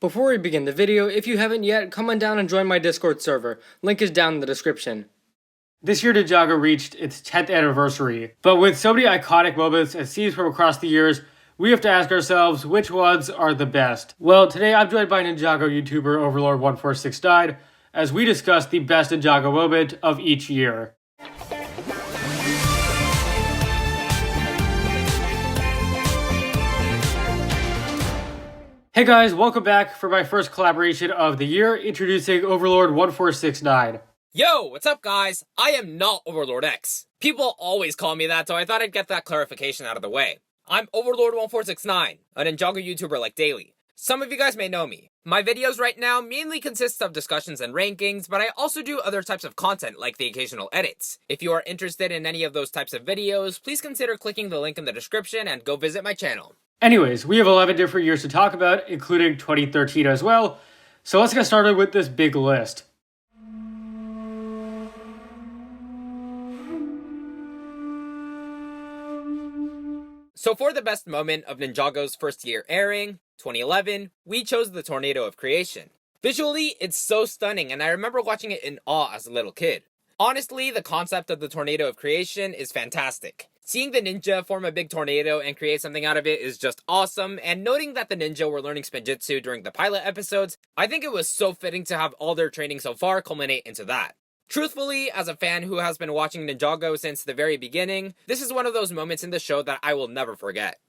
Before we begin the video, if you haven't yet, come on down and join my Discord server. Link is down in the description. This year Ninjago reached its 10th anniversary, but with so many iconic moments and scenes from across the years, we have to ask ourselves which ones are the best. Well, today I'm joined by Ninjago YouTuber Overlord1469 as we discuss the best Ninjago moment of each year. Hey guys, welcome back for my first collaboration of the year, introducing Overlord1469. Yo, what's up guys? I am not Overlord X. People always call me that, so I thought I'd get that clarification out of the way. I'm Overlord1469, a Ninjago YouTuber like Daily. Some of you guys may know me. My videos right now mainly consist of discussions and rankings, but I also do other types of content like the occasional edits. If you are interested in any of those types of videos, please consider clicking the link in the description and go visit my channel. Anyways, we have 11 different years to talk about, including 2013 as well, so let's get started with this big list. So for the best moment of Ninjago's first year airing, 2011, we chose the Tornado of Creation. Visually, it's so stunning, and I remember watching it in awe as a little kid. Honestly, the concept of the Tornado of Creation is fantastic. Seeing the ninja form a big tornado and create something out of it is just awesome, and noting that the ninja were learning spinjitzu during the pilot episodes, I think it was so fitting to have all their training so far culminate into that. Truthfully, as a fan who has been watching Ninjago since the very beginning, this is one of those moments in the show that I will never forget.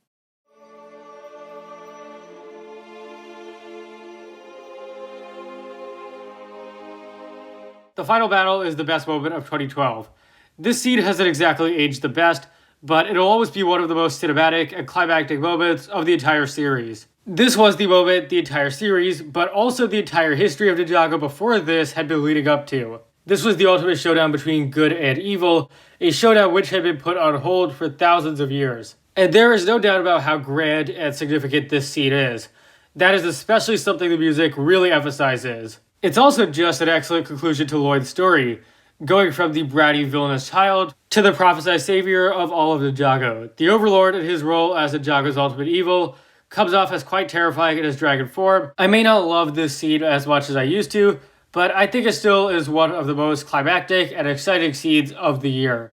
The final battle is the best moment of 2012. This scene hasn't exactly aged the best, but it'll always be one of the most cinematic and climactic moments of the entire series. This was the moment the entire series, but also the entire history of Ninjago before this had been leading up to. This was the ultimate showdown between good and evil, a showdown which had been put on hold for thousands of years. And there is no doubt about how grand and significant this scene is. That is especially something the music really emphasizes. It's also just an excellent conclusion to Lloyd's story, going from the bratty villainous child to the prophesied savior of all of Ninjago. The Overlord and his role as Ninjago's ultimate evil comes off as quite terrifying in his dragon form. I may not love this scene as much as I used to, but I think it still is one of the most climactic and exciting scenes of the year.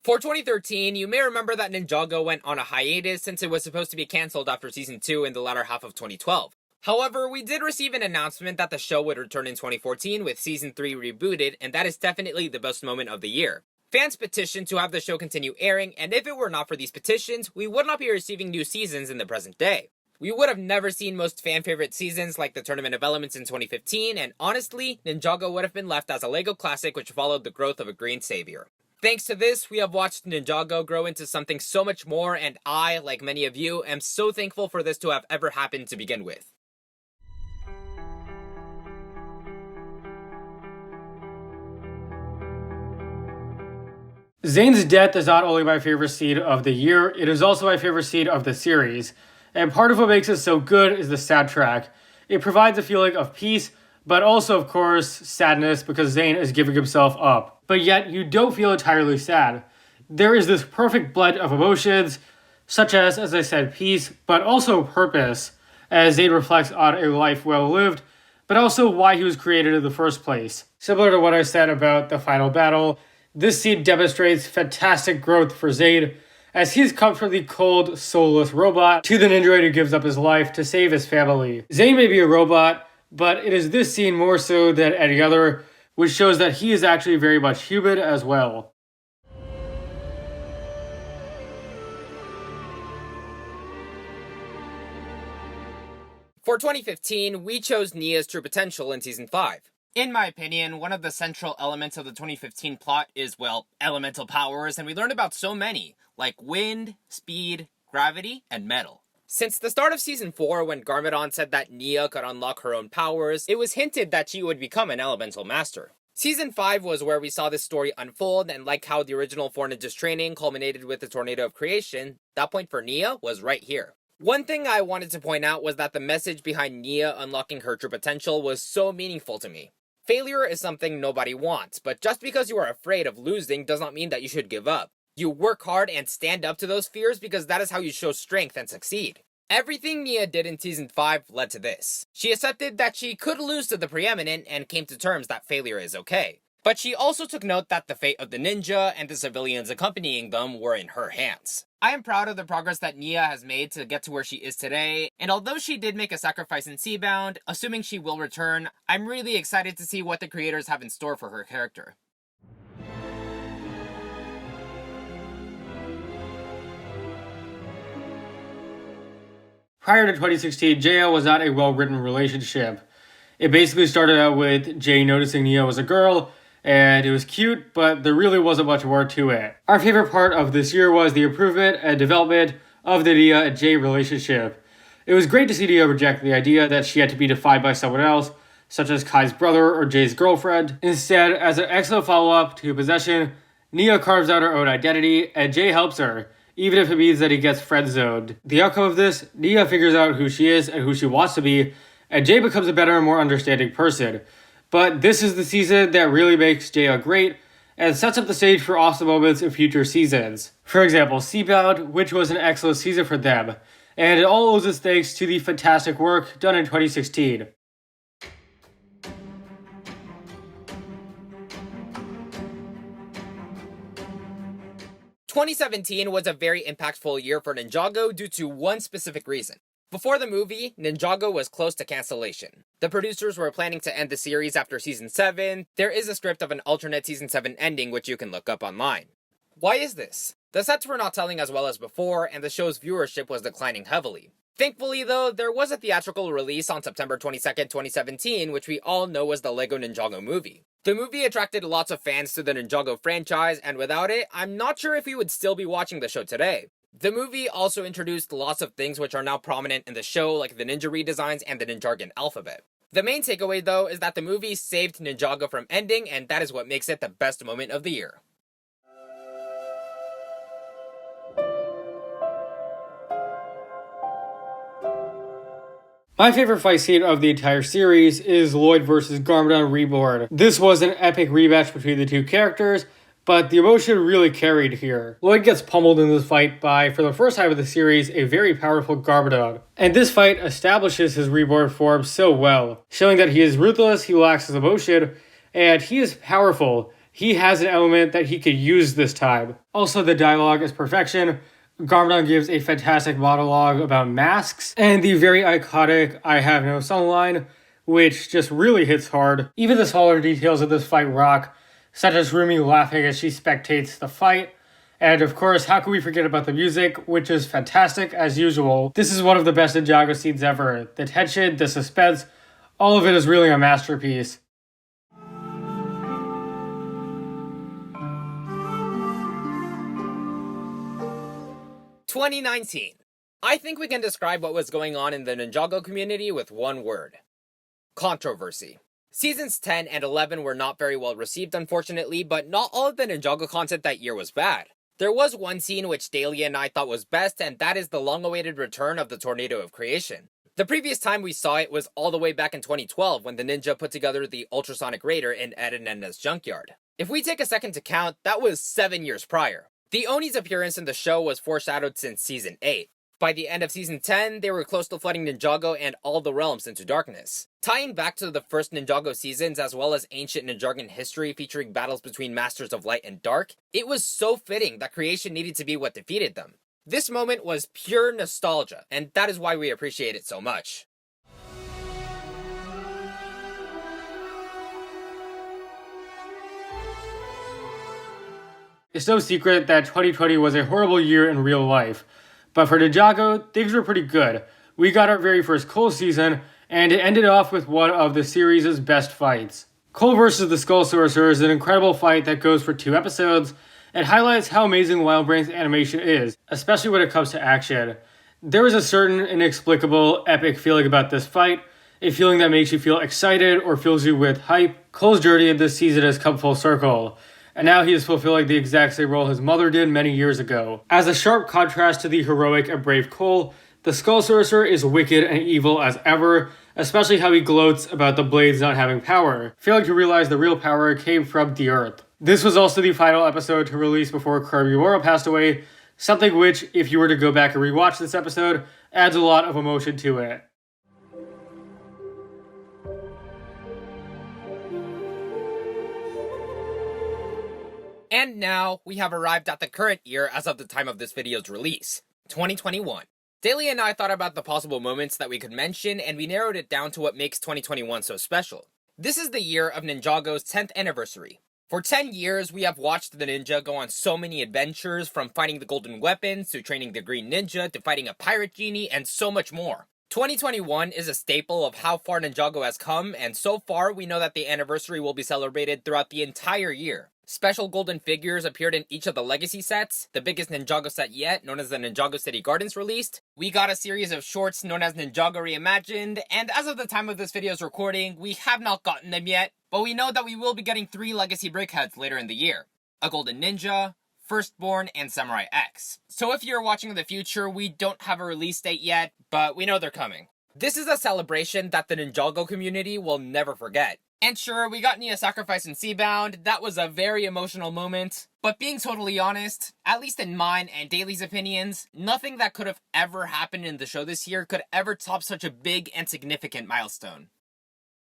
For 2013, you may remember that Ninjago went on a hiatus since it was supposed to be cancelled after Season 2 in the latter half of 2012. However, we did receive an announcement that the show would return in 2014 with Season 3 rebooted, and that is definitely the best moment of the year. Fans petitioned to have the show continue airing, and if it were not for these petitions, we would not be receiving new seasons in the present day. We would have never seen most fan-favorite seasons like the Tournament of Elements in 2015, and honestly, Ninjago would have been left as a LEGO classic which followed the growth of a green savior. Thanks to this, we have watched Ninjago grow into something so much more, and I, like many of you, am so thankful for this to have ever happened to begin with. Zanes Death is not only my favorite scene of the year, it is also my favorite scene of the series. And part of what makes it so good is the soundtrack. It provides a feeling of peace, but also, of course, sadness because Zane is giving himself up. But yet, you don't feel entirely sad. There is this perfect blend of emotions, such as I said, peace, but also purpose, as Zane reflects on a life well lived, but also why he was created in the first place. Similar to what I said about the final battle, this scene demonstrates fantastic growth for Zane, as he's come from the cold, soulless robot to the ninja who gives up his life to save his family. Zane may be a robot, but it is this scene more so than any other, which shows that he is actually very much human as well. For 2015, we chose Nia's true potential in Season 5. In my opinion, one of the central elements of the 2015 plot is, well, elemental powers, and we learned about so many, like wind, speed, gravity, and metal. Since the start of Season 4, when Garmadon said that Nia could unlock her own powers, it was hinted that she would become an elemental master. Season 5 was where we saw this story unfold, and like how the original Four Ninjas training culminated with the Tornado of Creation, that point for Nia was right here. One thing I wanted to point out was that the message behind Nia unlocking her true potential was so meaningful to me. Failure is something nobody wants, but just because you are afraid of losing does not mean that you should give up. You work hard and stand up to those fears because that is how you show strength and succeed. Everything Nia did in Season 5 led to this. She accepted that she could lose to the Preeminent and came to terms that failure is okay. But she also took note that the fate of the ninja and the civilians accompanying them were in her hands. I am proud of the progress that Nia has made to get to where she is today, and although she did make a sacrifice in Seabound, assuming she will return, I'm really excited to see what the creators have in store for her character. Prior to 2016, JL was not a well-written relationship. It basically started out with Jay noticing Nia was a girl, and it was cute, but there really wasn't much more to it. Our favorite part of this year was the improvement and development of the Nia and Jay relationship. It was great to see Nia reject the idea that she had to be defined by someone else, such as Kai's brother or Jay's girlfriend. Instead, as an excellent follow-up to Possession, Nia carves out her own identity, and Jay helps her, even if it means that he gets friend-zoned. The outcome of this, Nia figures out who she is and who she wants to be, and Jay becomes a better and more understanding person. But this is the season that really makes Jay great, and sets up the stage for awesome moments in future seasons. For example, Seabound, which was an excellent season for them, and it all owes its thanks to the fantastic work done in 2016. "2017 was a very impactful year for Ninjago due to one specific reason. Before the movie, Ninjago was close to cancellation. The producers were planning to end the series after Season 7. There is a script of an alternate Season 7 ending which you can look up online. Why is this? The sets were not selling as well as before, and the show's viewership was declining heavily. Thankfully though, there was a theatrical release on September 22nd, 2017, which we all know was the LEGO Ninjago movie. The movie attracted lots of fans to the Ninjago franchise, and without it, I'm not sure if we would still be watching the show today. The movie also introduced lots of things which are now prominent in the show, like the ninja redesigns and the Ninjagan alphabet. The main takeaway though is that the movie saved Ninjago from ending, and that is what makes it the best moment of the year. My favorite fight scene of the entire series is Lloyd vs. Garmadon Reborn. This was an epic rematch between the two characters, but the emotion really carried here. Lloyd gets pummeled in this fight by, for the first time of the series, a very powerful Garmadon. And this fight establishes his reborn form so well, showing that he is ruthless, he lacks his emotion, and he is powerful. He has an element that he could use this time. Also, the dialogue is perfection. Garmadon gives a fantastic monologue about masks, and the very iconic "I have no son" line, which just really hits hard. Even the smaller details of this fight rock, such as Rumi laughing as she spectates the fight. And of course, how can we forget about the music, which is fantastic as usual. This is one of the best Ninjago scenes ever. The tension, the suspense, all of it is really a masterpiece. "2019. I think we can describe what was going on in the Ninjago community with one word. Controversy. Seasons 10 and 11 were not very well received, unfortunately, but not all of the Ninjago content that year was bad. There was one scene which Daily and I thought was best, and that is the long-awaited return of the Tornado of Creation. The previous time we saw it was all the way back in 2012 when the ninja put together the Ultrasonic Raider in Ed and Edna's junkyard. If we take a second to count, that was 7 years prior. The Oni's appearance in the show was foreshadowed since Season 8. By the end of Season 10, they were close to flooding Ninjago and all the realms into darkness. Tying back to the first Ninjago seasons as well as ancient Ninjagan history featuring battles between Masters of Light and Dark, it was so fitting that creation needed to be what defeated them. This moment was pure nostalgia, and that is why we appreciate it so much. It's no secret that 2020 was a horrible year in real life, but for Ninjago, things were pretty good. We got our very first Cole season, and it ended off with one of the series' best fights. Cole vs. the Skull Sorcerer is an incredible fight that goes for 2 episodes, and highlights how amazing Wildbrain's animation is, especially when it comes to action. There is a certain inexplicable, epic feeling about this fight, a feeling that makes you feel excited or fills you with hype. Cole's journey in this season has come full circle, and now he is fulfilling the exact same role his mother did many years ago. As a sharp contrast to the heroic and brave Cole, the Skull Sorcerer is wicked and evil as ever, especially how he gloats about the blades not having power, failing to realize the real power came from the earth. This was also the final episode to release before Kirby passed away, something which, if you were to go back and rewatch this episode, adds a lot of emotion to it. And now, we have arrived at the current year as of the time of this video's release, 2021. Daily and I thought about the possible moments that we could mention, and we narrowed it down to what makes 2021 so special. This is the year of Ninjago's 10th anniversary. For 10 years, we have watched the ninja go on so many adventures, from fighting the golden weapons, to training the green ninja, to fighting a pirate genie, and so much more. 2021 is a staple of how far Ninjago has come, and so far we know that the anniversary will be celebrated throughout the entire year. Special golden figures appeared in each of the legacy sets, the biggest Ninjago set yet, known as the Ninjago City Gardens, released. We got a series of shorts known as Ninjago Reimagined, and as of the time of this video's recording, we have not gotten them yet, but we know that we will be getting 3 legacy brickheads later in the year. A Golden Ninja, Firstborn, and Samurai X. So if you're watching in the future, we don't have a release date yet, but we know they're coming. This is a celebration that the Ninjago community will never forget. And sure, we got Nia sacrificed in Seabound, that was a very emotional moment, but being totally honest, at least in mine and Daly's opinions, nothing that could have ever happened in the show this year could ever top such a big and significant milestone.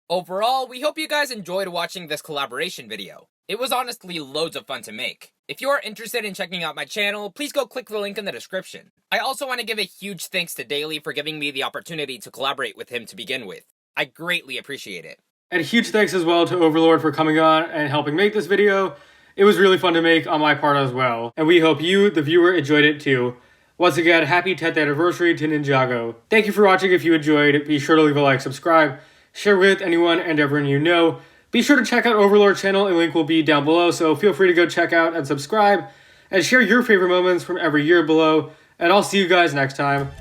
Overall, we hope you guys enjoyed watching this collaboration video. It was honestly loads of fun to make. If you are interested in checking out my channel, please go click the link in the description. I also want to give a huge thanks to Daly for giving me the opportunity to collaborate with him to begin with. I greatly appreciate it. And huge thanks as well to Overlord for coming on and helping make this video. It was really fun to make on my part as well. And we hope you, the viewer, enjoyed it too. Once again, happy 10th anniversary to Ninjago. Thank you for watching. If you enjoyed, be sure to leave a like, subscribe, share with anyone and everyone you know. Be sure to check out Overlord's channel, a link will be down below, so feel free to go check out and subscribe, and share your favorite moments from every year below, and I'll see you guys next time.